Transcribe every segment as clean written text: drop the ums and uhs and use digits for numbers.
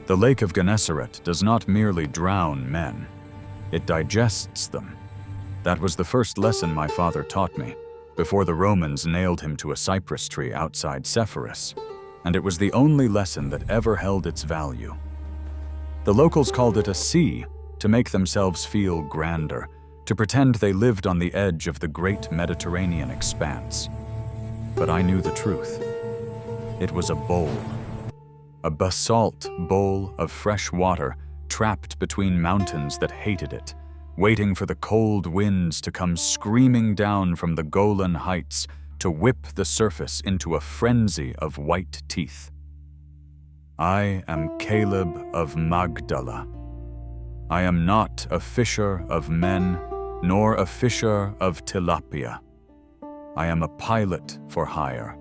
The Lake of Gennesaret does not merely drown men, it digests them. That was the first lesson my father taught me, before the Romans nailed him to a cypress tree outside Sepphoris, and it was the only lesson that ever held its value. The locals called it a sea to make themselves feel grander, to pretend they lived on the edge of the great Mediterranean expanse. But I knew the truth. It was a bowl. A basalt bowl of fresh water trapped between mountains that hated it, waiting for the cold winds to come screaming down from the Golan heights to whip the surface into a frenzy of white teeth. I am Caleb of Magdala. I am not a fisher of men, nor a fisher of tilapia. I am a pilot for hire,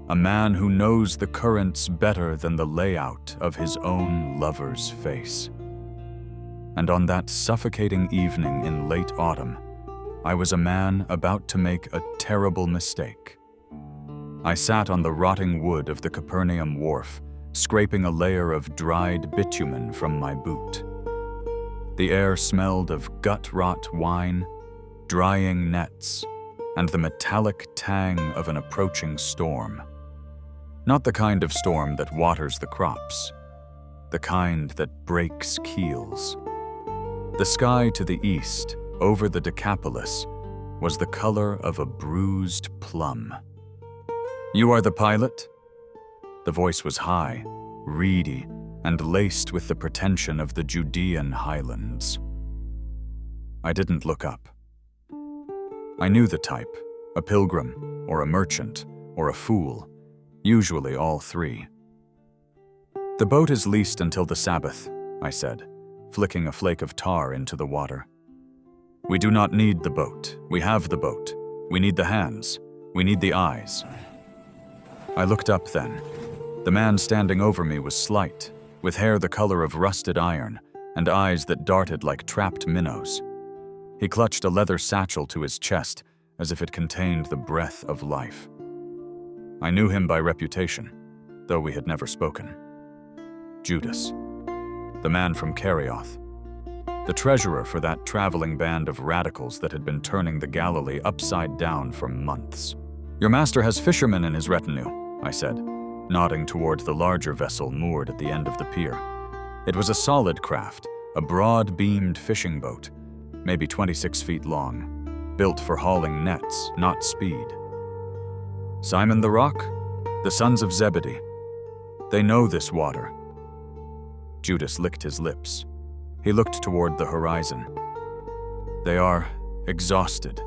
a man who knows the currents better than the layout of his own lover's face. And on that suffocating evening in late autumn, I was a man about to make a terrible mistake. I sat on the rotting wood of the Capernaum wharf, scraping a layer of dried bitumen from my boot. The air smelled of gut-rot wine, drying nets, and the metallic tang of an approaching storm. Not the kind of storm that waters the crops, the kind that breaks keels. The sky to the east, over the Decapolis, was the color of a bruised plum. "You are the pilot?" The voice was high, reedy, and laced with the pretension of the Judean highlands. I didn't look up. I knew the type, a pilgrim, or a merchant, or a fool, usually all three. "The boat is leased until the Sabbath," I said, flicking a flake of tar into the water. "We do not need the boat. We have the boat. We need the hands. We need the eyes." I looked up then. The man standing over me was slight, with hair the color of rusted iron and eyes that darted like trapped minnows. He clutched a leather satchel to his chest as if it contained the breath of life. I knew him by reputation, though we had never spoken. Judas, the man from Iscariot, the treasurer for that traveling band of radicals that had been turning the Galilee upside down for months. "Your master has fishermen in his retinue," I said, nodding toward the larger vessel moored at the end of the pier. It was a solid craft, a broad-beamed fishing boat, maybe 26 feet long, built for hauling nets, not speed. "Simon the Rock? The sons of Zebedee. They know this water." Judas licked his lips. He looked toward the horizon. "They are exhausted.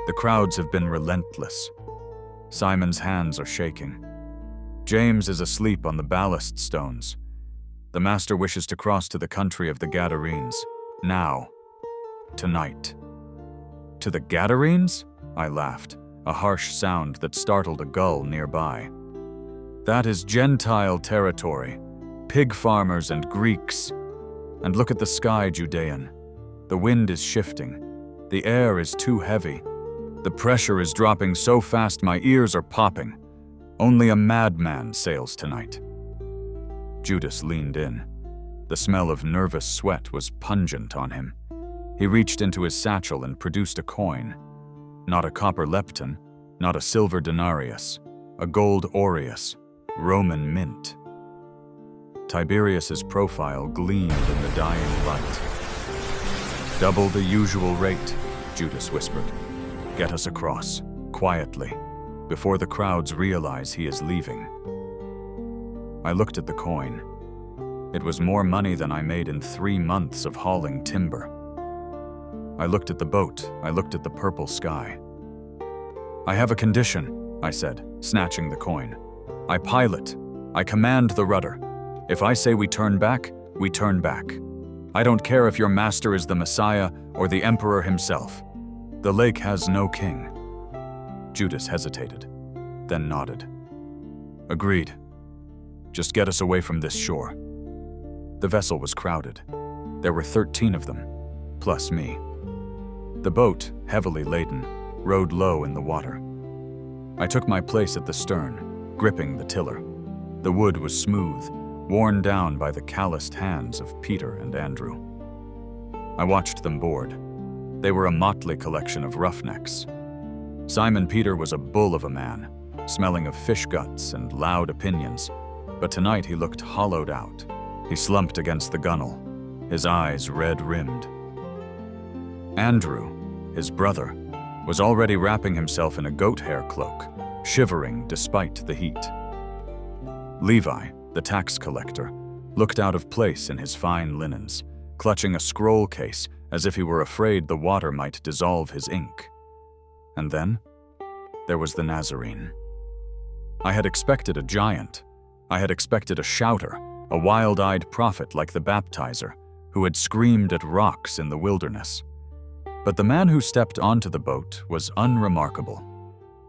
The crowds have been relentless. Simon's hands are shaking. James is asleep on the ballast stones. The master wishes to cross to the country of the Gadarenes. Now. Tonight." "To the Gadarenes?" I laughed, a harsh sound that startled a gull nearby. "That is Gentile territory, pig farmers and Greeks. And look at the sky, Judean. The wind is shifting. The air is too heavy. The pressure is dropping so fast my ears are popping. Only a madman sails tonight." Judas leaned in. The smell of nervous sweat was pungent on him. He reached into his satchel and produced a coin. Not a copper lepton, not a silver denarius, a gold aureus, Roman mint. Tiberius's profile gleamed in the dying light. "Double the usual rate," Judas whispered. "Get us across, quietly, before the crowds realize he is leaving." I looked at the coin. It was more money than I made in 3 months of hauling timber. I looked at the boat. I looked at the purple sky. "I have a condition," I said, snatching the coin. "I pilot. I command the rudder. If I say we turn back, we turn back. I don't care if your master is the Messiah or the emperor himself. The lake has no king." Judas hesitated, then nodded. "Agreed. Just get us away from this shore." The vessel was crowded. There were 13 of them, plus me. The boat, heavily laden, rode low in the water. I took my place at the stern, gripping the tiller. The wood was smooth, worn down by the calloused hands of Peter and Andrew. I watched them board. They were a motley collection of roughnecks. Simon Peter was a bull of a man, smelling of fish guts and loud opinions, but tonight he looked hollowed out. He slumped against the gunwale, his eyes red-rimmed. Andrew, his brother, was already wrapping himself in a goat hair cloak, shivering despite the heat. Levi, the tax collector, looked out of place in his fine linens, clutching a scroll case as if he were afraid the water might dissolve his ink. And then, there was the Nazarene. I had expected a giant. I had expected a shouter, a wild-eyed prophet like the baptizer, who had screamed at rocks in the wilderness. But the man who stepped onto the boat was unremarkable.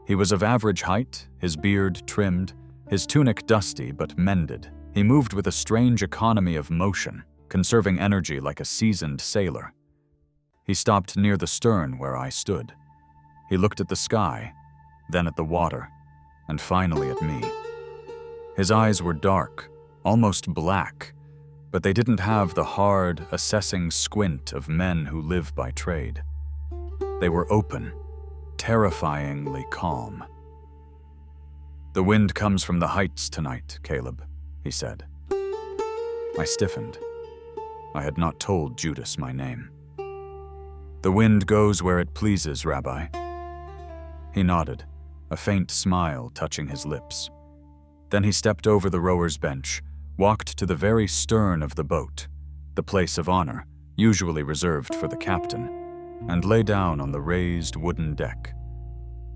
He was of average height, his beard trimmed, his tunic dusty but mended. He moved with a strange economy of motion, conserving energy like a seasoned sailor. He stopped near the stern where I stood. He looked at the sky, then at the water, and finally at me. His eyes were dark, almost black, but they didn't have the hard, assessing squint of men who live by trade. They were open, terrifyingly calm. "The wind comes from the heights tonight, Caleb," he said. I stiffened. I had not told Judas my name. "The wind goes where it pleases, Rabbi." He nodded, a faint smile touching his lips. Then he stepped over the rower's bench, walked to the very stern of the boat, the place of honor, usually reserved for the captain, and lay down on the raised wooden deck.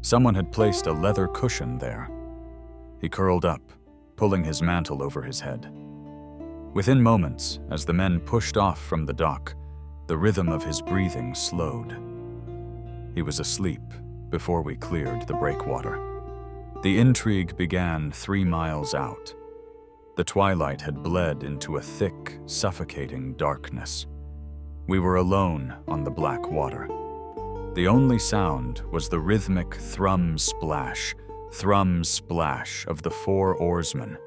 Someone had placed a leather cushion there. He curled up, pulling his mantle over his head. Within moments, as the men pushed off from the dock, the rhythm of his breathing slowed. He was asleep before we cleared the breakwater. The intrigue began 3 miles out. The twilight had bled into a thick, suffocating darkness. We were alone on the black water. The only sound was the rhythmic thrum-splash of the 4 oarsmen,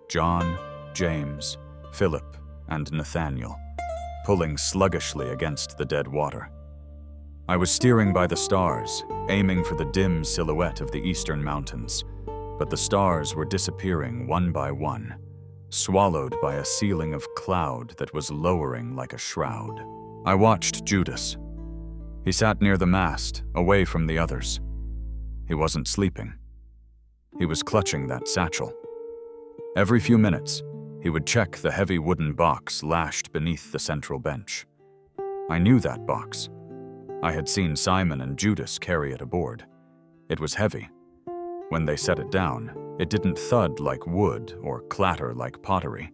John, James, Philip, and Nathaniel, pulling sluggishly against the dead water. I was steering by the stars, aiming for the dim silhouette of the eastern mountains, but the stars were disappearing one by one, swallowed by a ceiling of cloud that was lowering like a shroud. I watched Judas. He sat near the mast, away from the others. He wasn't sleeping. He was clutching that satchel. Every few minutes, he would check the heavy wooden box lashed beneath the central bench. I knew that box. I had seen Simon and Judas carry it aboard. It was heavy. When they set it down, it didn't thud like wood or clatter like pottery.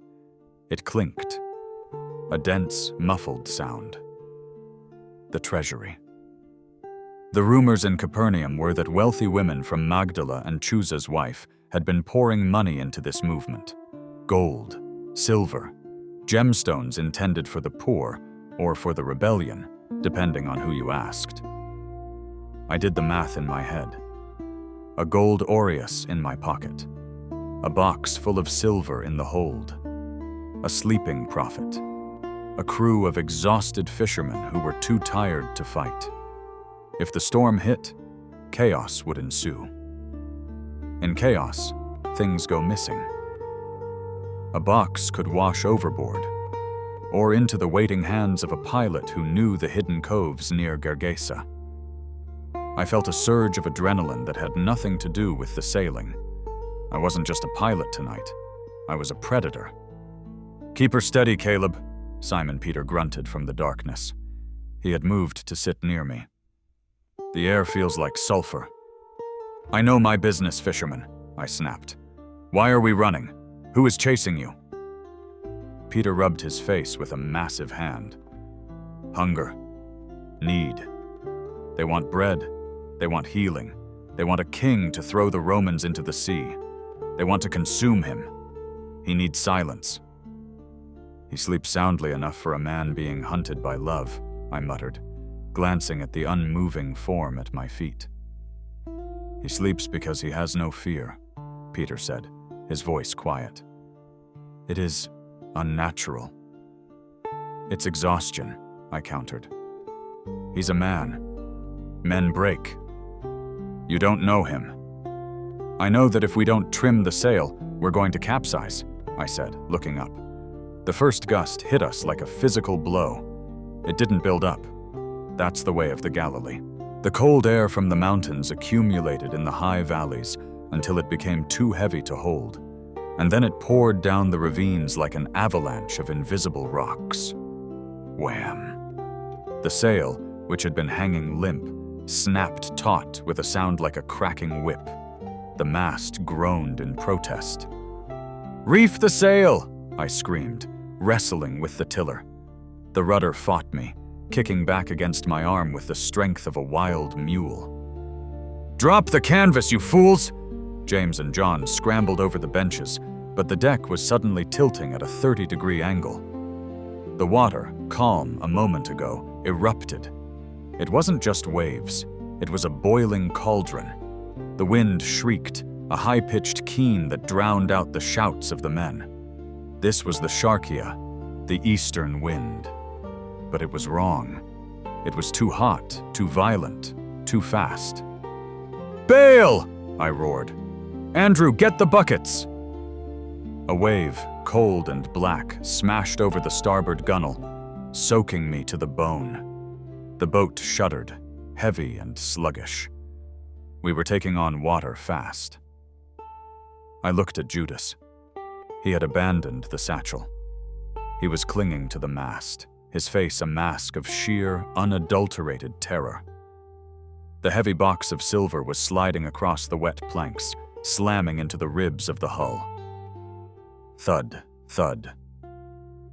It clinked. A dense, muffled sound. The Treasury. The rumors in Capernaum were that wealthy women from Magdala and Chuza's wife had been pouring money into this movement. Gold, silver, gemstones intended for the poor or for the rebellion, depending on who you asked. I did the math in my head. A gold aureus in my pocket. A box full of silver in the hold. A sleeping prophet. A crew of exhausted fishermen who were too tired to fight. If the storm hit, chaos would ensue. In chaos, things go missing. A box could wash overboard, or into the waiting hands of a pilot who knew the hidden coves near Gergesa. I felt a surge of adrenaline that had nothing to do with the sailing. I wasn't just a pilot tonight. I was a predator. "Keep her steady, Caleb," Simon Peter grunted from the darkness. He had moved to sit near me. "The air feels like sulfur." "I know my business, fisherman," I snapped. "Why are we running? Who is chasing you?" Peter rubbed his face with a massive hand. "Hunger. Need. They want bread. They want healing. They want a king to throw the Romans into the sea. They want to consume him. He needs silence." "He sleeps soundly enough for a man being hunted by love," I muttered, glancing at the unmoving form at my feet. "He sleeps because he has no fear," Peter said, his voice quiet. It is unnatural. It's exhaustion, I countered. He's a man. Men break. You don't know him. I know that if we don't trim the sail, we're going to capsize, I said, looking up. The first gust hit us like a physical blow. It didn't build up. That's the way of the Galilee. The cold air from the mountains accumulated in the high valleys until it became too heavy to hold, and then it poured down the ravines like an avalanche of invisible rocks. Wham! The sail, which had been hanging limp, snapped taut with a sound like a cracking whip. The mast groaned in protest. "Reef the sail!" I screamed, wrestling with the tiller. The rudder fought me, kicking back against my arm with the strength of a wild mule. "Drop the canvas, you fools!" James and John scrambled over the benches, but the deck was suddenly tilting at a 30-degree angle. The water, calm a moment ago, erupted. It wasn't just waves, it was a boiling cauldron. The wind shrieked, a high-pitched keen that drowned out the shouts of the men. This was the Sharkia, the eastern wind. But it was wrong. It was too hot, too violent, too fast. "Bail!" I roared. "Andrew, get the buckets!" A wave, cold and black, smashed over the starboard gunwale, soaking me to the bone. The boat shuddered, heavy and sluggish. We were taking on water fast. I looked at Judas. He had abandoned the satchel. He was clinging to the mast, his face a mask of sheer, unadulterated terror. The heavy box of silver was sliding across the wet planks, slamming into the ribs of the hull. Thud, thud.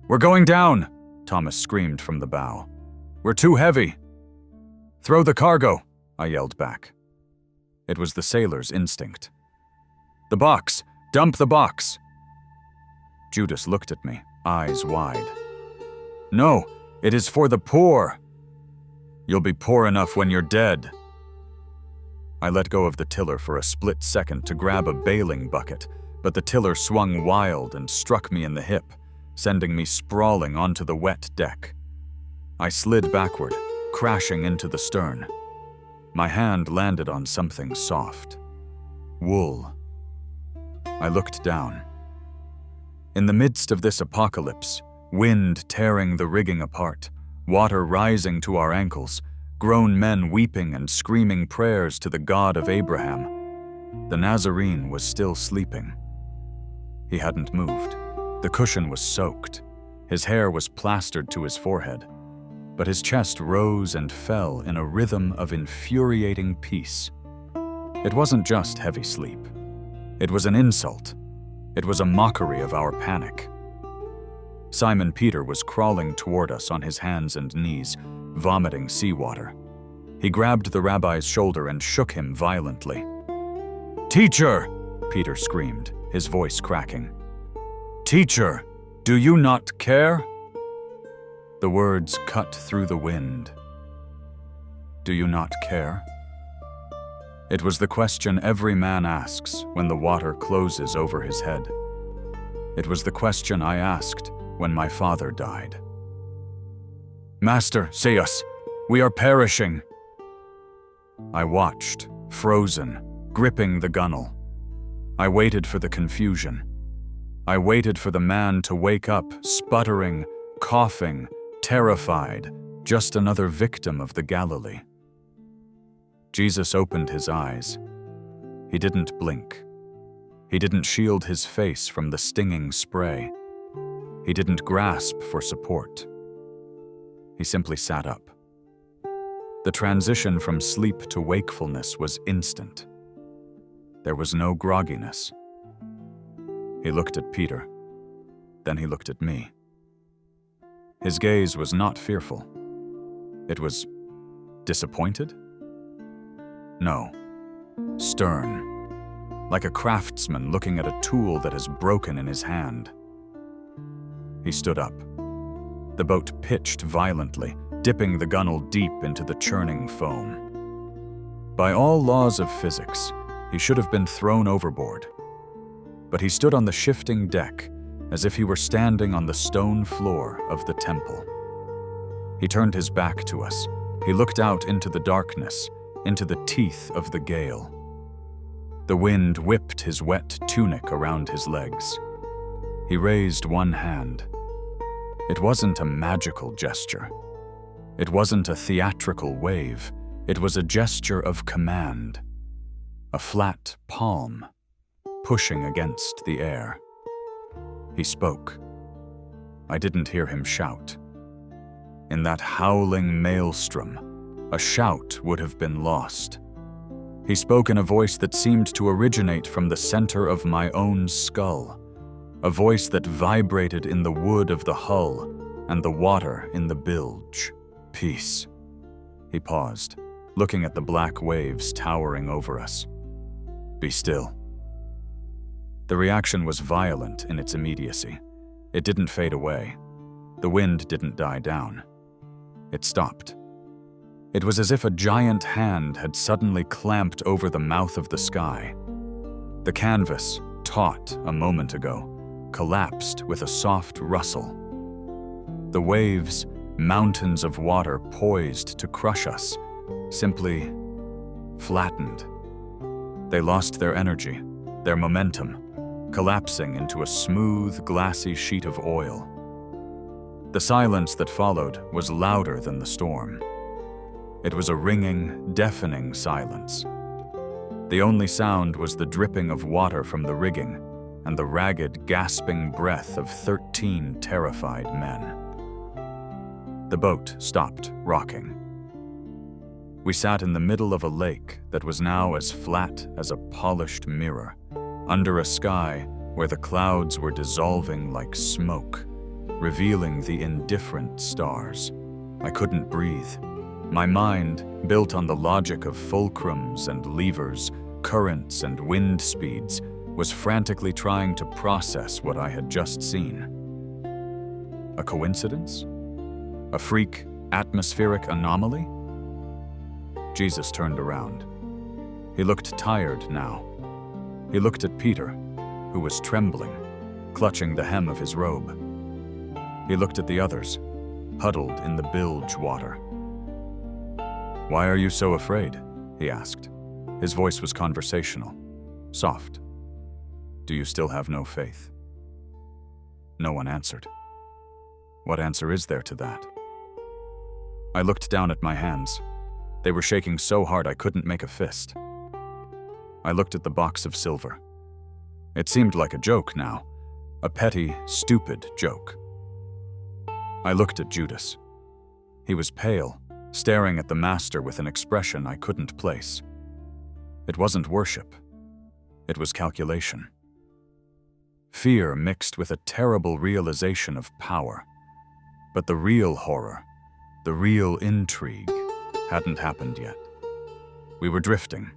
"We're going down!" Thomas screamed from the bow. "We're too heavy!" "Throw the cargo!" I yelled back. It was the sailor's instinct. "The box! Dump the box!" Judas looked at me, eyes wide. "No, it is for the poor." "You'll be poor enough when you're dead." I let go of the tiller for a split second to grab a bailing bucket, but the tiller swung wild and struck me in the hip, sending me sprawling onto the wet deck. I slid backward, crashing into the stern. My hand landed on something soft. Wool. I looked down. In the midst of this apocalypse, wind tearing the rigging apart, water rising to our ankles, grown men weeping and screaming prayers to the God of Abraham, the Nazarene was still sleeping. He hadn't moved. The cushion was soaked. His hair was plastered to his forehead, but his chest rose and fell in a rhythm of infuriating peace. It wasn't just heavy sleep. It was an insult. It was a mockery of our panic. Simon Peter was crawling toward us on his hands and knees, vomiting seawater. He grabbed the rabbi's shoulder and shook him violently. "Teacher!" Peter screamed, his voice cracking. "Teacher, do you not care?" The words cut through the wind. Do you not care? It was the question every man asks when the water closes over his head. It was the question I asked when my father died. "Master, save us! We are perishing!" I watched, frozen, gripping the gunwale. I waited for the confusion. I waited for the man to wake up, sputtering, coughing, terrified, just another victim of the Galilee. Jesus opened his eyes. He didn't blink. He didn't shield his face from the stinging spray. He didn't grasp for support. He simply sat up. The transition from sleep to wakefulness was instant. There was no grogginess. He looked at Peter. Then he looked at me. His gaze was not fearful. It was disappointed? No, stern, like a craftsman looking at a tool that has broken in his hand. He stood up. The boat pitched violently, dipping the gunwale deep into the churning foam. By all laws of physics, he should have been thrown overboard. But he stood on the shifting deck, as if he were standing on the stone floor of the temple. He turned his back to us. He looked out into the darkness, into the teeth of the gale. The wind whipped his wet tunic around his legs. He raised one hand. It wasn't a magical gesture. It wasn't a theatrical wave. It was a gesture of command. A flat palm, pushing against the air. He spoke. I didn't hear him shout. In that howling maelstrom, a shout would have been lost. He spoke in a voice that seemed to originate from the center of my own skull, a voice that vibrated in the wood of the hull and the water in the bilge. Peace. He paused, looking at the black waves towering over us. Be still. The reaction was violent in its immediacy. It didn't fade away. The wind didn't die down. It stopped. It was as if a giant hand had suddenly clamped over the mouth of the sky. The canvas, taut a moment ago, collapsed with a soft rustle. The waves, mountains of water poised to crush us, simply flattened. They lost their energy, their momentum, collapsing into a smooth, glassy sheet of oil. The silence that followed was louder than the storm. It was a ringing, deafening silence. The only sound was the dripping of water from the rigging and the ragged, gasping breath of 13 terrified men. The boat stopped rocking. We sat in the middle of a lake that was now as flat as a polished mirror, under a sky where the clouds were dissolving like smoke, revealing the indifferent stars. I couldn't breathe. My mind, built on the logic of fulcrums and levers, currents and wind speeds, was frantically trying to process what I had just seen. A coincidence? A freak, atmospheric anomaly? Jesus turned around. He looked tired now. He looked at Peter, who was trembling, clutching the hem of his robe. He looked at the others, huddled in the bilge water. "Why are you so afraid?" he asked. His voice was conversational, soft. "Do you still have no faith?" No one answered. What answer is there to that? I looked down at my hands. They were shaking so hard I couldn't make a fist. I looked at the box of silver. It seemed like a joke now, a petty, stupid joke. I looked at Judas. He was pale, staring at the master with an expression I couldn't place. It wasn't worship. It was calculation. Fear mixed with a terrible realization of power. But the real horror, the real intrigue, hadn't happened yet. We were drifting.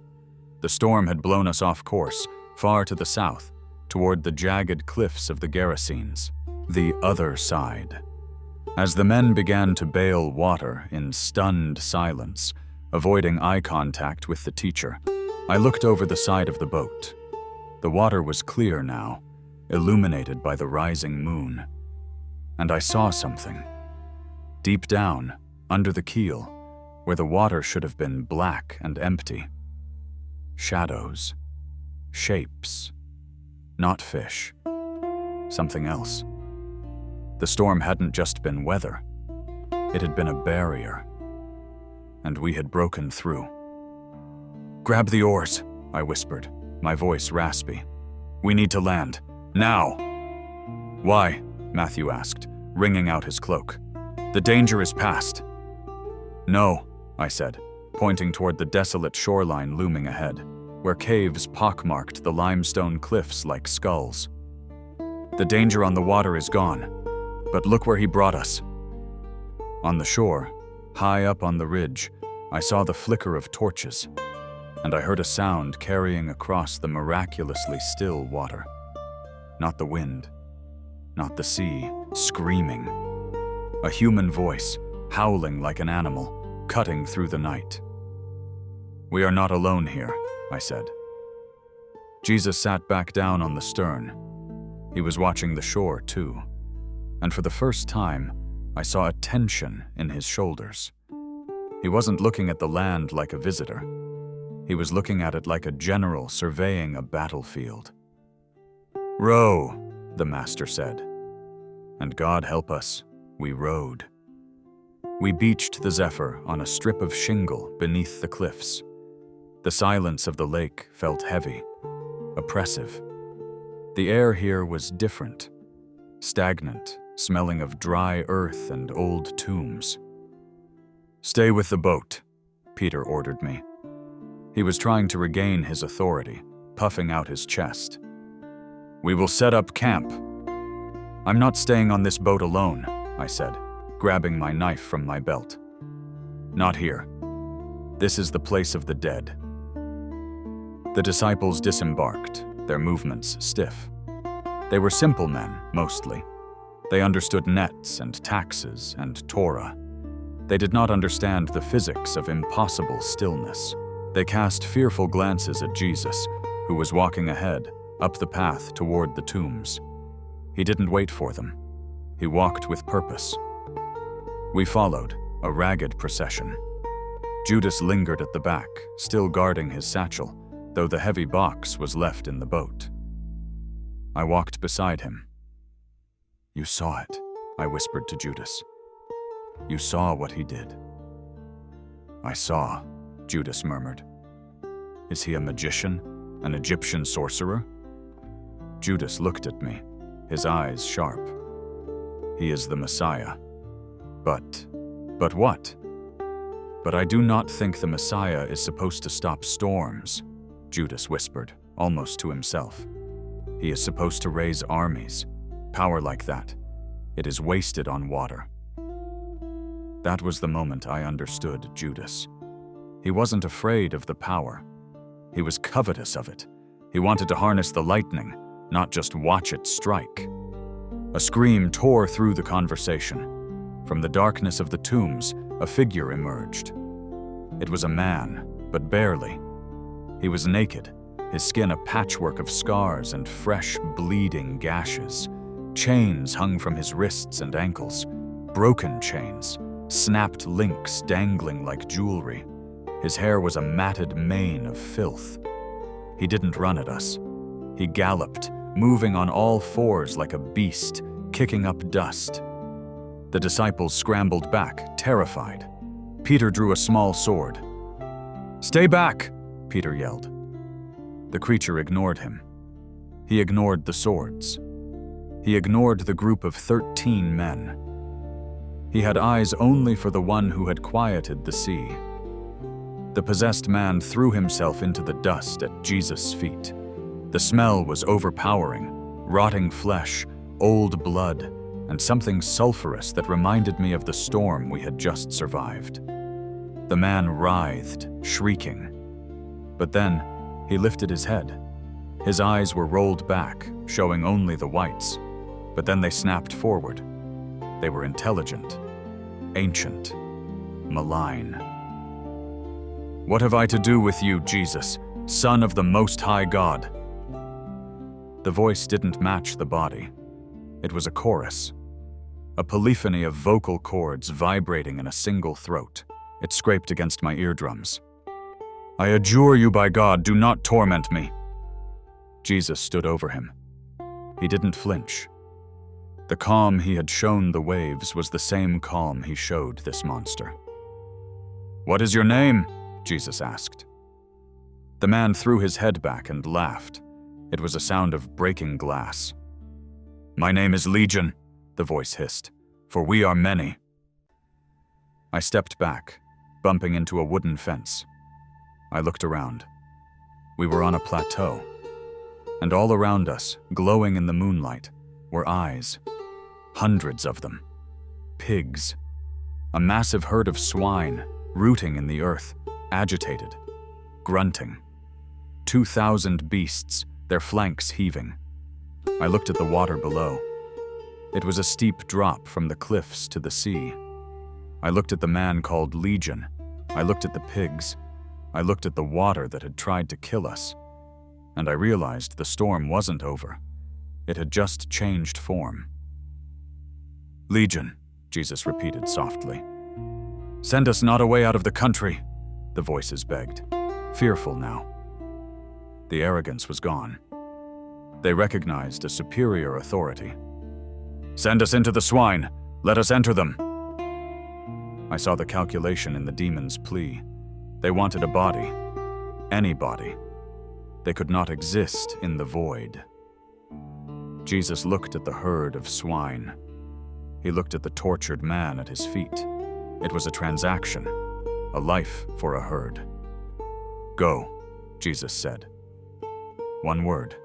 The storm had blown us off course, far to the south, toward the jagged cliffs of the Gerasenes, the other side. As the men began to bail water in stunned silence, avoiding eye contact with the teacher, I looked over the side of the boat. The water was clear now, illuminated by the rising moon. And I saw something. Deep down, under the keel, where the water should have been black and empty. Shadows. Shapes. Not fish. Something else. The storm hadn't just been weather. It had been a barrier. And we had broken through. "Grab the oars," I whispered, my voice raspy. "We need to land. Now!" "Why?" Matthew asked, wringing out his cloak. "The danger is past." "No," I said, pointing toward the desolate shoreline looming ahead, where caves pockmarked the limestone cliffs like skulls. "The danger on the water is gone, but look where he brought us." On the shore, high up on the ridge, I saw the flicker of torches, and I heard a sound carrying across the miraculously still water. Not the wind, not the sea, screaming. A human voice, howling like an animal, cutting through the night. "We are not alone here," I said. Jesus sat back down on the stern. He was watching the shore, too, and for the first time, I saw a tension in his shoulders. He wasn't looking at the land like a visitor. He was looking at it like a general surveying a battlefield. "Row," the master said. And God help us, we rowed. We beached the Zephyr on a strip of shingle beneath the cliffs. The silence of the lake felt heavy, oppressive. The air here was different, stagnant, smelling of dry earth and old tombs. "Stay with the boat," Peter ordered me. He was trying to regain his authority, puffing out his chest. "We will set up camp." "I'm not staying on this boat alone," I said, grabbing my knife from my belt. "Not here. This is the place of the dead." The disciples disembarked, their movements stiff. They were simple men, mostly. They understood nets and taxes and Torah. They did not understand the physics of impossible stillness. They cast fearful glances at Jesus, who was walking ahead, up the path toward the tombs. He didn't wait for them. He walked with purpose. We followed, a ragged procession. Judas lingered at the back, still guarding his satchel, though the heavy box was left in the boat. I walked beside him. "You saw it," I whispered to Judas. "You saw what he did." "I saw," Judas murmured. "Is he a magician, an Egyptian sorcerer?" Judas looked at me, his eyes sharp. "He is the Messiah." But what? "But I do not think the Messiah is supposed to stop storms," Judas whispered, almost to himself. "He is supposed to raise armies. Power like that, it is wasted on water." That was the moment I understood Judas. He wasn't afraid of the power. He was covetous of it. He wanted to harness the lightning, not just watch it strike. A scream tore through the conversation. From the darkness of the tombs, a figure emerged. It was a man, but barely. He was naked, his skin a patchwork of scars and fresh, bleeding gashes. Chains hung from his wrists and ankles, broken chains, snapped links dangling like jewelry. His hair was a matted mane of filth. He didn't run at us. He galloped, moving on all fours like a beast, kicking up dust. The disciples scrambled back, terrified. Peter drew a small sword. "Stay back!" Peter yelled. The creature ignored him. He ignored the swords. He ignored the group of 13 men. He had eyes only for the one who had quieted the sea. The possessed man threw himself into the dust at Jesus' feet. The smell was overpowering, rotting flesh, old blood, and something sulfurous that reminded me of the storm we had just survived. The man writhed, shrieking. But then, he lifted his head. His eyes were rolled back, showing only the whites, but then they snapped forward. They were intelligent, ancient, malign. "What have I to do with you, Jesus, Son of the Most High God?" The voice didn't match the body. It was a chorus, a polyphony of vocal cords vibrating in a single throat. It scraped against my eardrums. "I adjure you by God, do not torment me." Jesus stood over him. He didn't flinch. The calm he had shown the waves was the same calm he showed this monster. "What is your name?" Jesus asked. The man threw his head back and laughed. It was a sound of breaking glass. "My name is Legion," the voice hissed, "for we are many." I stepped back, bumping into a wooden fence. I looked around. We were on a plateau, and all around us, glowing in the moonlight, were eyes. Hundreds of them. Pigs. A massive herd of swine, rooting in the earth, agitated, grunting. 2,000 beasts, their flanks heaving. I looked at the water below. It was a steep drop from the cliffs to the sea. I looked at the man called Legion. I looked at the pigs. I looked at the water that had tried to kill us. And I realized the storm wasn't over. It had just changed form. "Legion," Jesus repeated softly. "Send us not away out of the country," the voices begged, fearful now. The arrogance was gone. They recognized a superior authority. "Send us into the swine. Let us enter them." I saw the calculation in the demon's plea. They wanted a body. Any body. They could not exist in the void. Jesus looked at the herd of swine. He looked at the tortured man at his feet. It was a transaction, a life for a herd. "Go," Jesus said. One word.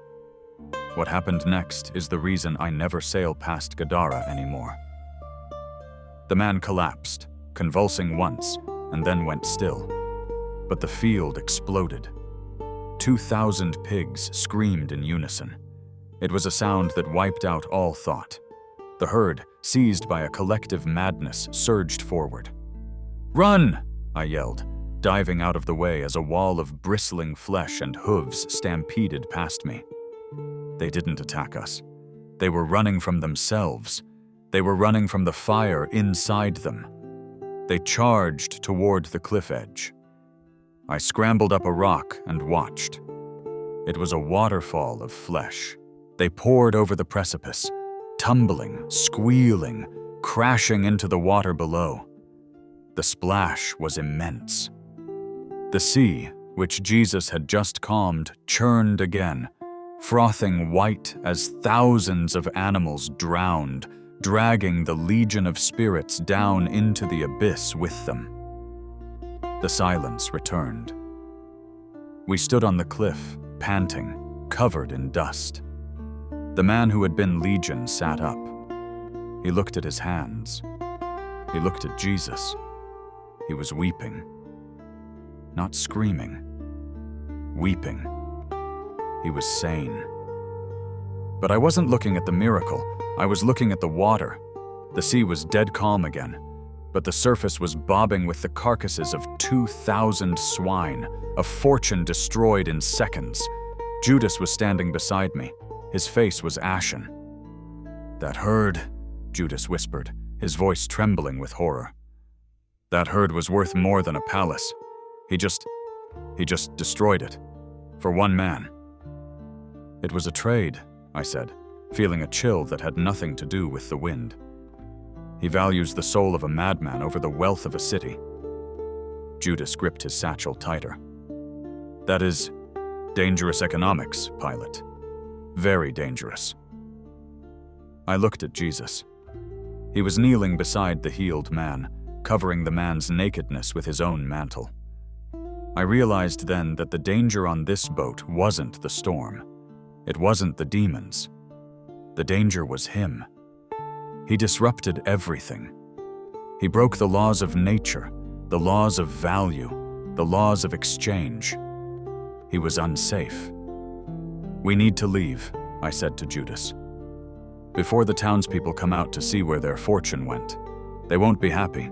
What happened next is the reason I never sail past Gadara anymore. The man collapsed, convulsing once, and then went still. But the field exploded. 2,000 pigs screamed in unison. It was a sound that wiped out all thought. The herd, seized by a collective madness, surged forward. "Run!" I yelled, diving out of the way as a wall of bristling flesh and hooves stampeded past me. They didn't attack us. They were running from themselves. They were running from the fire inside them. They charged toward the cliff edge. I scrambled up a rock and watched. It was a waterfall of flesh. They poured over the precipice, tumbling, squealing, crashing into the water below. The splash was immense. The sea, which Jesus had just calmed, churned again, frothing white as thousands of animals drowned, dragging the legion of spirits down into the abyss with them. The silence returned. We stood on the cliff, panting, covered in dust. The man who had been Legion sat up. He looked at his hands. He looked at Jesus. He was weeping. Not screaming. Weeping. He was sane. But I wasn't looking at the miracle. I was looking at the water. The sea was dead calm again, but the surface was bobbing with the carcasses of 2,000 swine, a fortune destroyed in seconds. Judas was standing beside me. His face was ashen. "That herd," Judas whispered, his voice trembling with horror. "That herd was worth more than a palace. He just destroyed it. For one man." "It was a trade," I said, feeling a chill that had nothing to do with the wind. "He values the soul of a madman over the wealth of a city." Judas gripped his satchel tighter. "That is dangerous economics, Pilate. Very dangerous." I looked at Jesus. He was kneeling beside the healed man, covering the man's nakedness with his own mantle. I realized then that the danger on this boat wasn't the storm. It wasn't the demons. The danger was him. He disrupted everything. He broke the laws of nature, the laws of value, the laws of exchange. He was unsafe. "We need to leave," I said to Judas. "Before the townspeople come out to see where their fortune went. They won't be happy."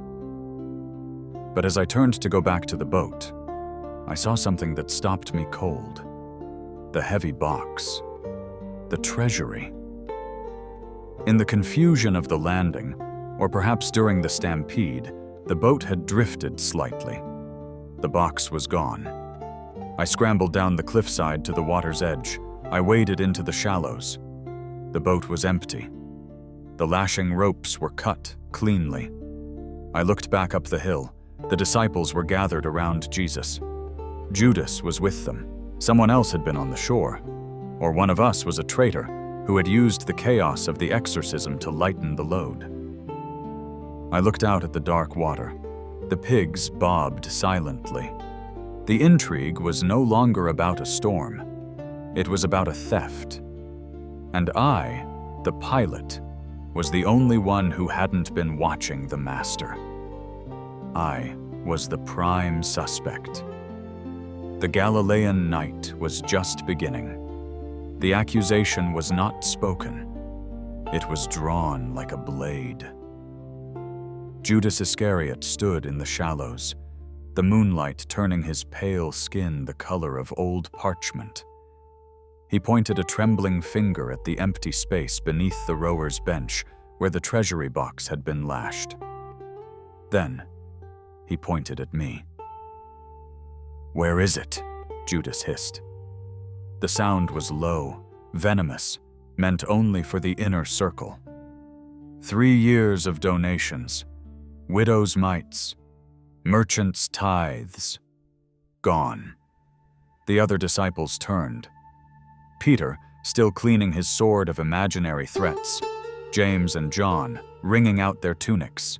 But as I turned to go back to the boat, I saw something that stopped me cold. The heavy box. The Treasury. In the confusion of the landing, or perhaps during the stampede, the boat had drifted slightly. The box was gone. I scrambled down the cliffside to the water's edge. I waded into the shallows. The boat was empty. The lashing ropes were cut cleanly. I looked back up the hill. The disciples were gathered around Jesus. Judas was with them. Someone else had been on the shore. Or one of us was a traitor who had used the chaos of the exorcism to lighten the load. I looked out at the dark water. The pigs bobbed silently. The intrigue was no longer about a storm. It was about a theft. And I, the pilot, was the only one who hadn't been watching the master. I was the prime suspect. The Galilean night was just beginning. The accusation was not spoken. It was drawn like a blade. Judas Iscariot stood in the shallows, the moonlight turning his pale skin the color of old parchment. He pointed a trembling finger at the empty space beneath the rower's bench where the treasury box had been lashed. Then, he pointed at me. "Where is it?" Judas hissed. The sound was low, venomous, meant only for the inner circle. 3 years of donations, widows' mites, merchants' tithes, gone. The other disciples turned. Peter, still cleaning his sword of imaginary threats, James and John, wringing out their tunics.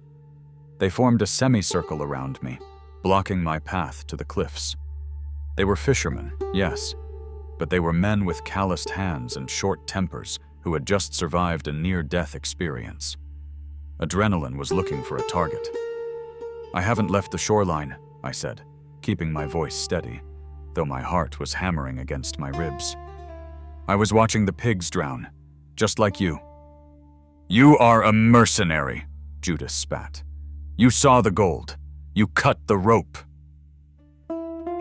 They formed a semicircle around me, blocking my path to the cliffs. They were fishermen, yes, but they were men with calloused hands and short tempers who had just survived a near-death experience. Adrenaline was looking for a target. "I haven't left the shoreline," I said, keeping my voice steady, though my heart was hammering against my ribs. "I was watching the pigs drown, just like you." "You are a mercenary," Judas spat. "You saw the gold. You cut the rope."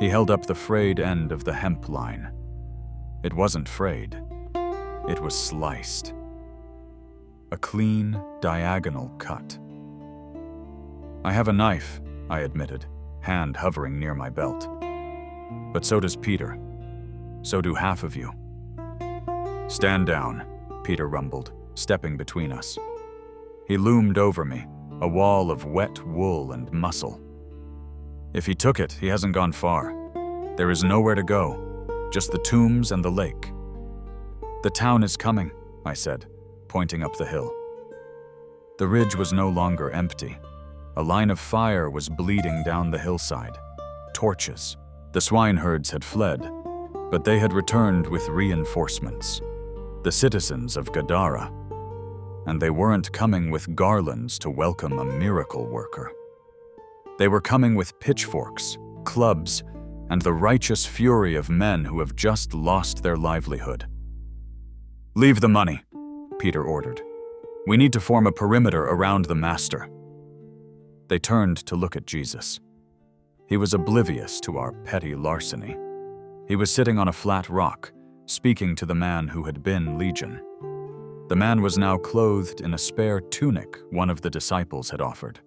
He held up the frayed end of the hemp line. It wasn't frayed. It was sliced. A clean, diagonal cut. "I have a knife," I admitted, hand hovering near my belt. "But so does Peter. So do half of you." "Stand down," Peter rumbled, stepping between us. He loomed over me, a wall of wet wool and muscle. "If he took it, he hasn't gone far. There is nowhere to go, just the tombs and the lake." "The town is coming," I said, pointing up the hill. The ridge was no longer empty. A line of fire was bleeding down the hillside. Torches. The swineherds had fled, but they had returned with reinforcements. The citizens of Gadara. And they weren't coming with garlands to welcome a miracle worker. They were coming with pitchforks, clubs, and the righteous fury of men who have just lost their livelihood. "Leave the money," Peter ordered. "We need to form a perimeter around the master." They turned to look at Jesus. He was oblivious to our petty larceny. He was sitting on a flat rock, speaking to the man who had been Legion. The man was now clothed in a spare tunic one of the disciples had offered.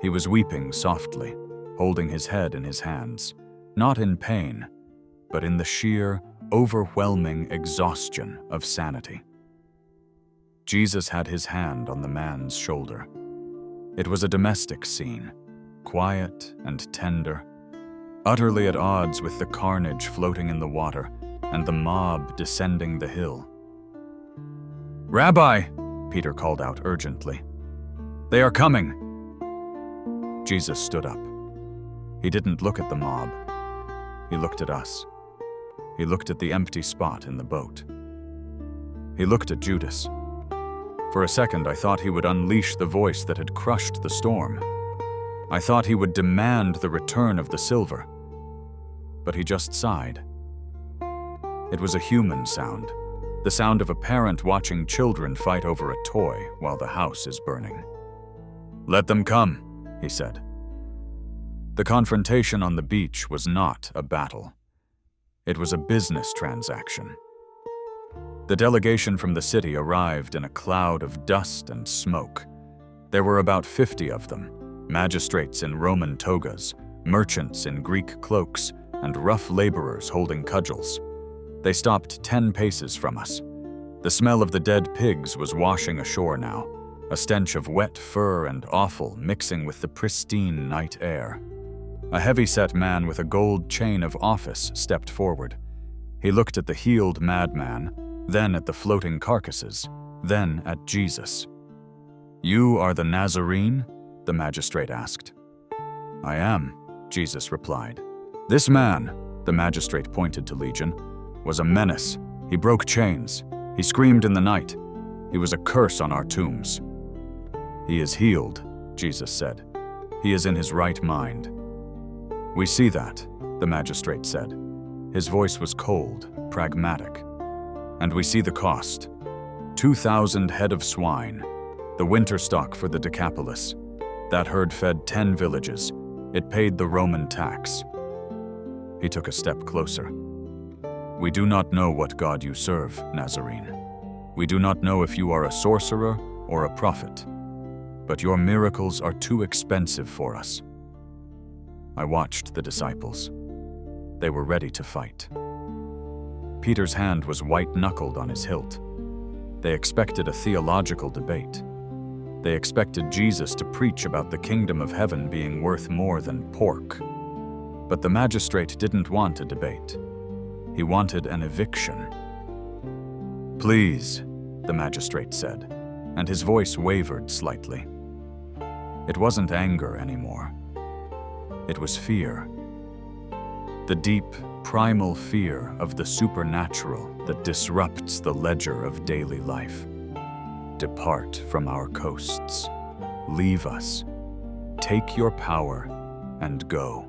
He was weeping softly, holding his head in his hands, not in pain, but in the sheer, overwhelming exhaustion of sanity. Jesus had his hand on the man's shoulder. It was a domestic scene, quiet and tender, utterly at odds with the carnage floating in the water and the mob descending the hill. "Rabbi," Peter called out urgently. "They are coming." Jesus stood up. He didn't look at the mob. He looked at us. He looked at the empty spot in the boat. He looked at Judas. For a second, I thought he would unleash the voice that had crushed the storm. I thought he would demand the return of the silver. But he just sighed. It was a human sound, the sound of a parent watching children fight over a toy while the house is burning. "Let them come," he said. The confrontation on the beach was not a battle. It was a business transaction. The delegation from the city arrived in a cloud of dust and smoke. There were about 50 of them, magistrates in Roman togas, merchants in Greek cloaks, and rough laborers holding cudgels. They stopped 10 paces from us. The smell of the dead pigs was washing ashore now, a stench of wet fur and offal mixing with the pristine night air. A heavy-set man with a gold chain of office stepped forward. He looked at the healed madman, then at the floating carcasses, then at Jesus. "You are the Nazarene?" the magistrate asked. "I am," Jesus replied. "This man," the magistrate pointed to Legion, "was a menace. He broke chains. He screamed in the night. He was a curse on our tombs." "He is healed," Jesus said. "He is in his right mind." "We see that," the magistrate said. His voice was cold, pragmatic. "And we see the cost. 2,000 head of swine, the winter stock for the Decapolis. That herd fed 10 villages. It paid the Roman tax." He took a step closer. "We do not know what God you serve, Nazarene. We do not know if you are a sorcerer or a prophet, but your miracles are too expensive for us." I watched the disciples. They were ready to fight. Peter's hand was white-knuckled on his hilt. They expected a theological debate. They expected Jesus to preach about the kingdom of heaven being worth more than pork. But the magistrate didn't want a debate. He wanted an eviction. "Please," the magistrate said, and his voice wavered slightly. It wasn't anger anymore. It was fear. The deep, primal fear of the supernatural that disrupts the ledger of daily life. "Depart from our coasts. Leave us. Take your power and go."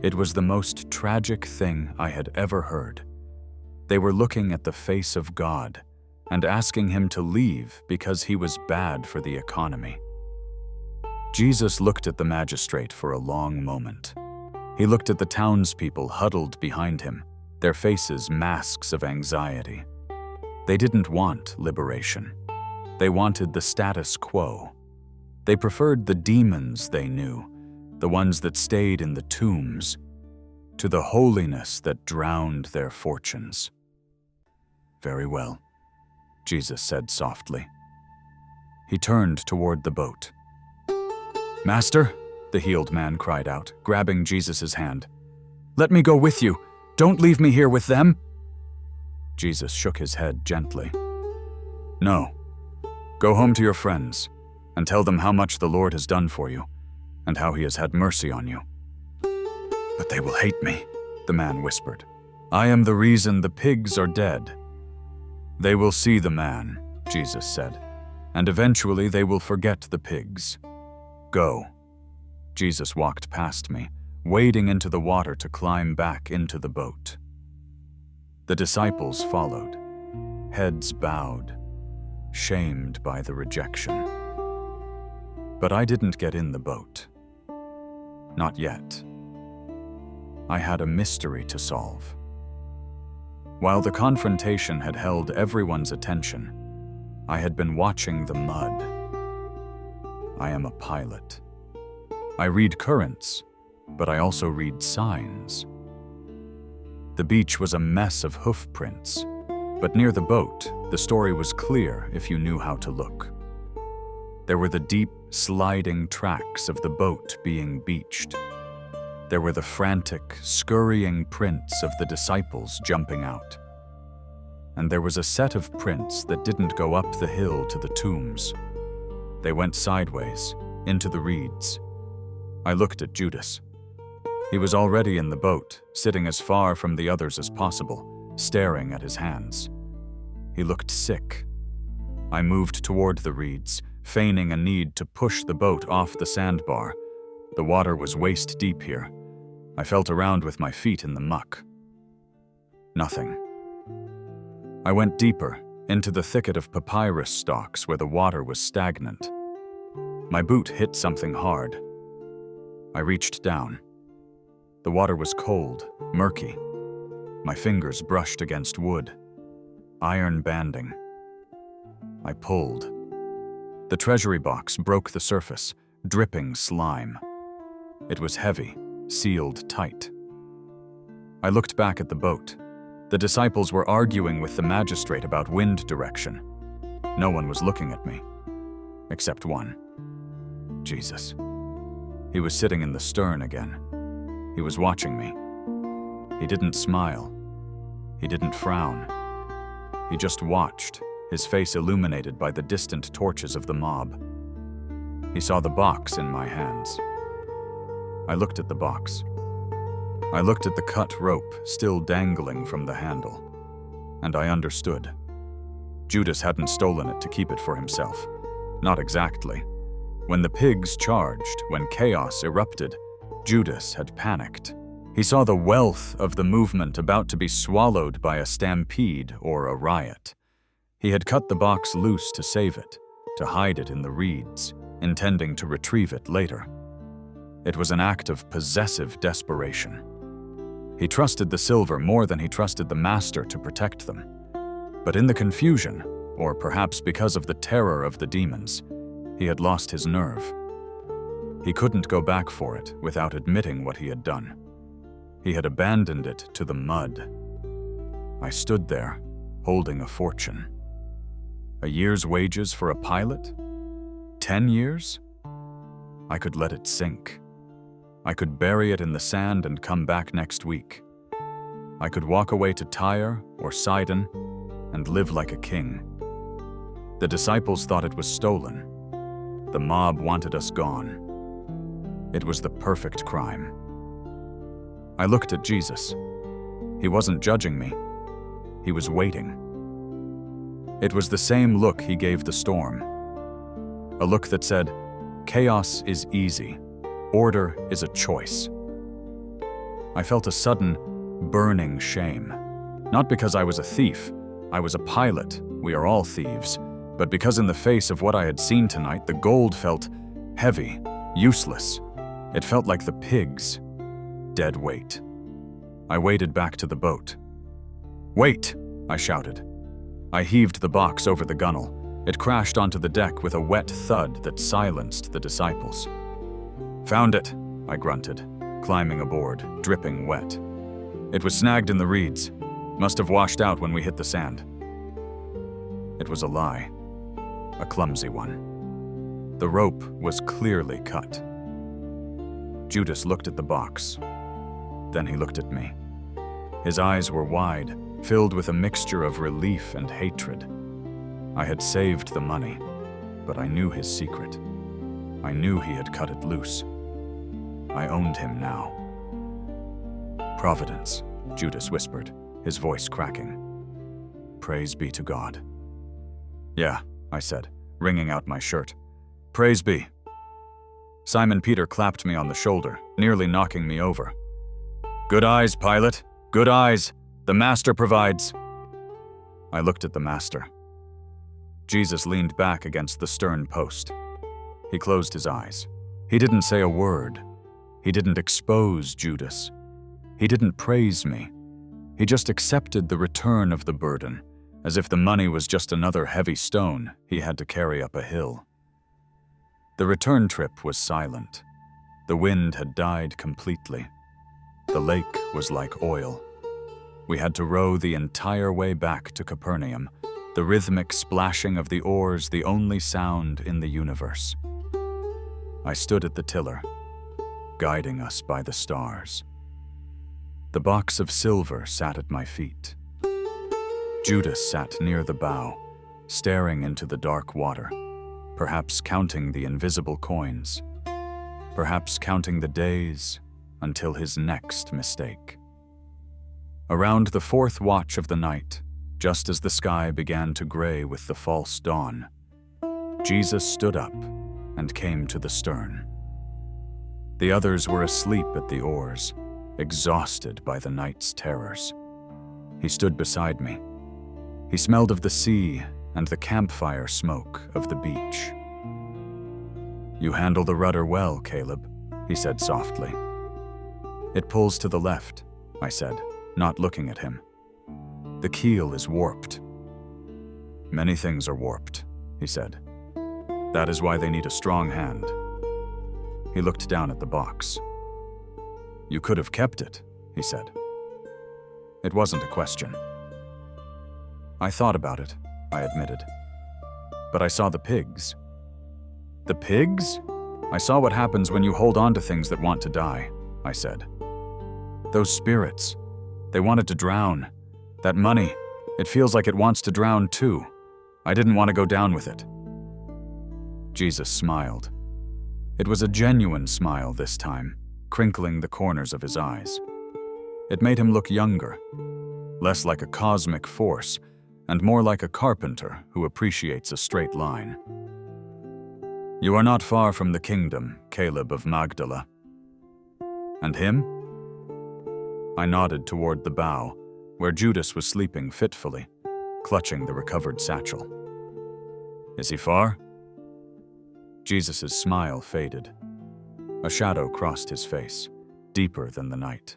It was the most tragic thing I had ever heard. They were looking at the face of God and asking him to leave because he was bad for the economy. Jesus looked at the magistrate for a long moment. He looked at the townspeople huddled behind him, their faces masks of anxiety. They didn't want liberation. They wanted the status quo. They preferred the demons they knew, the ones that stayed in the tombs, to the holiness that drowned their fortunes. "Very well," Jesus said softly. He turned toward the boat. "Master," the healed man cried out, grabbing Jesus' hand. "Let me go with you. Don't leave me here with them." Jesus shook his head gently. "No. Go home to your friends and tell them how much the Lord has done for you and how he has had mercy on you." "But they will hate me," the man whispered. "I am the reason the pigs are dead." "They will see the man," Jesus said, "and eventually they will forget the pigs. Go." Jesus walked past me, wading into the water to climb back into the boat. The disciples followed, heads bowed, shamed by the rejection. But I didn't get in the boat. Not yet. I had a mystery to solve. While the confrontation had held everyone's attention, I had been watching the mud. I am a pilot. I read currents, but I also read signs. The beach was a mess of hoof prints, but near the boat, the story was clear if you knew how to look. There were the deep, sliding tracks of the boat being beached. There were the frantic, scurrying prints of the disciples jumping out. And there was a set of prints that didn't go up the hill to the tombs. They went sideways, into the reeds. I looked at Judas. He was already in the boat, sitting as far from the others as possible, staring at his hands. He looked sick. I moved toward the reeds, feigning a need to push the boat off the sandbar. The water was waist deep here. I felt around with my feet in the muck. Nothing. I went deeper, into the thicket of papyrus stalks where the water was stagnant. My boot hit something hard. I reached down. The water was cold, murky. My fingers brushed against wood. Iron banding. I pulled. The treasury box broke the surface, dripping slime. It was heavy, sealed tight. I looked back at the boat. The disciples were arguing with the magistrate about wind direction. No one was looking at me, except one. Jesus. He was sitting in the stern again. He was watching me. He didn't smile. He didn't frown. He just watched, his face illuminated by the distant torches of the mob. He saw the box in my hands. I looked at the box. I looked at the cut rope still dangling from the handle, and I understood. Judas hadn't stolen it to keep it for himself. Not exactly. When the pigs charged, when chaos erupted, Judas had panicked. He saw the wealth of the movement about to be swallowed by a stampede or a riot. He had cut the box loose to save it, to hide it in the reeds, intending to retrieve it later. It was an act of possessive desperation. He trusted the silver more than he trusted the master to protect them. But in the confusion, or perhaps because of the terror of the demons, he had lost his nerve. He couldn't go back for it without admitting what he had done. He had abandoned it to the mud. I stood there, holding a fortune. A year's wages for a pilot? 10 years? I could let it sink. I could bury it in the sand and come back next week. I could walk away to Tyre or Sidon and live like a king. The disciples thought it was stolen. The mob wanted us gone. It was the perfect crime. I looked at Jesus. He wasn't judging me. He was waiting. It was the same look he gave the storm. A look that said, "Chaos is easy. Order is a choice." I felt a sudden, burning shame. Not because I was a thief. I was a pilot. We are all thieves. But because in the face of what I had seen tonight, the gold felt heavy, useless. It felt like the pigs. Dead weight. I waded back to the boat. "Wait!" I shouted. I heaved the box over the gunwale. It crashed onto the deck with a wet thud that silenced the disciples. "Found it," I grunted, climbing aboard, dripping wet. "It was snagged in the reeds. Must have washed out when we hit the sand." It was a lie. A clumsy one. The rope was clearly cut. Judas looked at the box. Then he looked at me. His eyes were wide, filled with a mixture of relief and hatred. I had saved the money, but I knew his secret. I knew he had cut it loose. I owned him now. "Providence," Judas whispered, his voice cracking. "Praise be to God." "Yeah," I said, wringing out my shirt. "Praise be." Simon Peter clapped me on the shoulder, nearly knocking me over. "Good eyes, pilot. Good eyes. The master provides." I looked at the master. Jesus leaned back against the stern post. He closed his eyes. He didn't say a word. He didn't expose Judas. He didn't praise me. He just accepted the return of the burden, as if the money was just another heavy stone he had to carry up a hill. The return trip was silent. The wind had died completely. The lake was like oil. We had to row the entire way back to Capernaum, the rhythmic splashing of the oars the only sound in the universe. I stood at the tiller, guiding us by the stars. The box of silver sat at my feet. Judas sat near the bow, staring into the dark water, perhaps counting the invisible coins, perhaps counting the days until his next mistake. Around the fourth watch of the night, just as the sky began to gray with the false dawn, Jesus stood up and came to the stern. The others were asleep at the oars, exhausted by the night's terrors. He stood beside me. He smelled of the sea and the campfire smoke of the beach. "You handle the rudder well, Caleb," he said softly. "It pulls to the left," I said, not looking at him. "The keel is warped." "Many things are warped," he said. "That is why they need a strong hand." He looked down at the box. "You could have kept it," he said. It wasn't a question. I thought about it, I admitted. But I saw the pigs. "The pigs? I saw what happens when you hold on to things that want to die," I said. "Those spirits, they wanted to drown. That money, it feels like it wants to drown too. I didn't want to go down with it." Jesus smiled. It was a genuine smile this time, crinkling the corners of his eyes. It made him look younger, less like a cosmic force, and more like a carpenter who appreciates a straight line. "You are not far from the kingdom, Caleb of Magdala." "And him?" I nodded toward the bow, where Judas was sleeping fitfully, clutching the recovered satchel. "Is he far?" Jesus' smile faded. A shadow crossed his face, deeper than the night.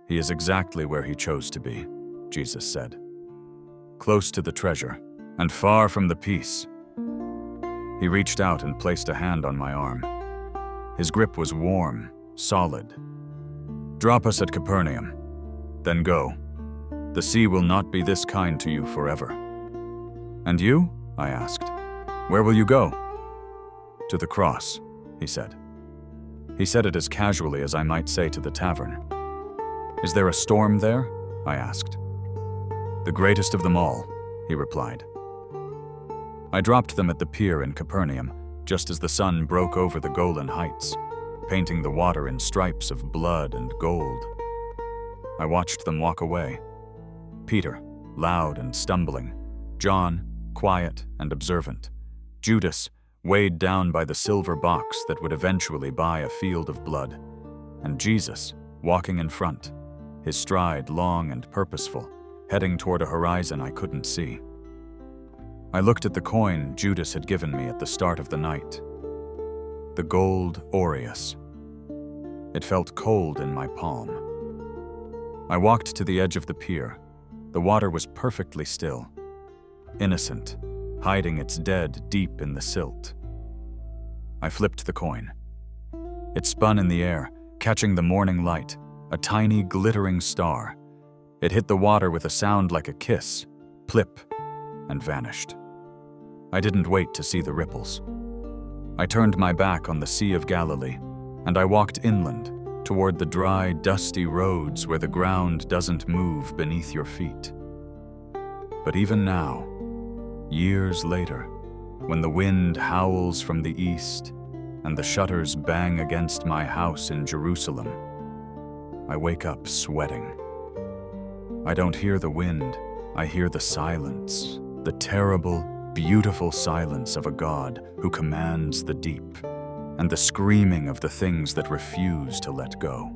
He is exactly where he chose to be, Jesus said. Close to the treasure, and far from the peace. He reached out and placed a hand on my arm. His grip was warm, solid. Drop us at Capernaum, then go. The sea will not be this kind to you forever. And you? I asked. Where will you go? To the cross, he said. He said it as casually as I might say to the tavern. Is there a storm there? I asked. The greatest of them all, he replied. I dropped them at the pier in Capernaum, just as the sun broke over the Golan Heights, painting the water in stripes of blood and gold. I watched them walk away. Peter, loud and stumbling. John, quiet and observant. Judas, weighed down by the silver box that would eventually buy a field of blood. And Jesus, walking in front, his stride long and purposeful, heading toward a horizon I couldn't see. I looked at the coin Judas had given me at the start of the night. The gold aureus. It felt cold in my palm. I walked to the edge of the pier. The water was perfectly still, innocent, hiding its dead deep in the silt. I flipped the coin. It spun in the air, catching the morning light, a tiny glittering star. It hit the water with a sound like a kiss, plip, and vanished. I didn't wait to see the ripples. I turned my back on the Sea of Galilee, and I walked inland, toward the dry, dusty roads where the ground doesn't move beneath your feet. But even now, years later, when the wind howls from the east and the shutters bang against my house in Jerusalem, I wake up sweating. I don't hear the wind, I hear the silence, the terrible, beautiful silence of a God who commands the deep, and the screaming of the things that refuse to let go.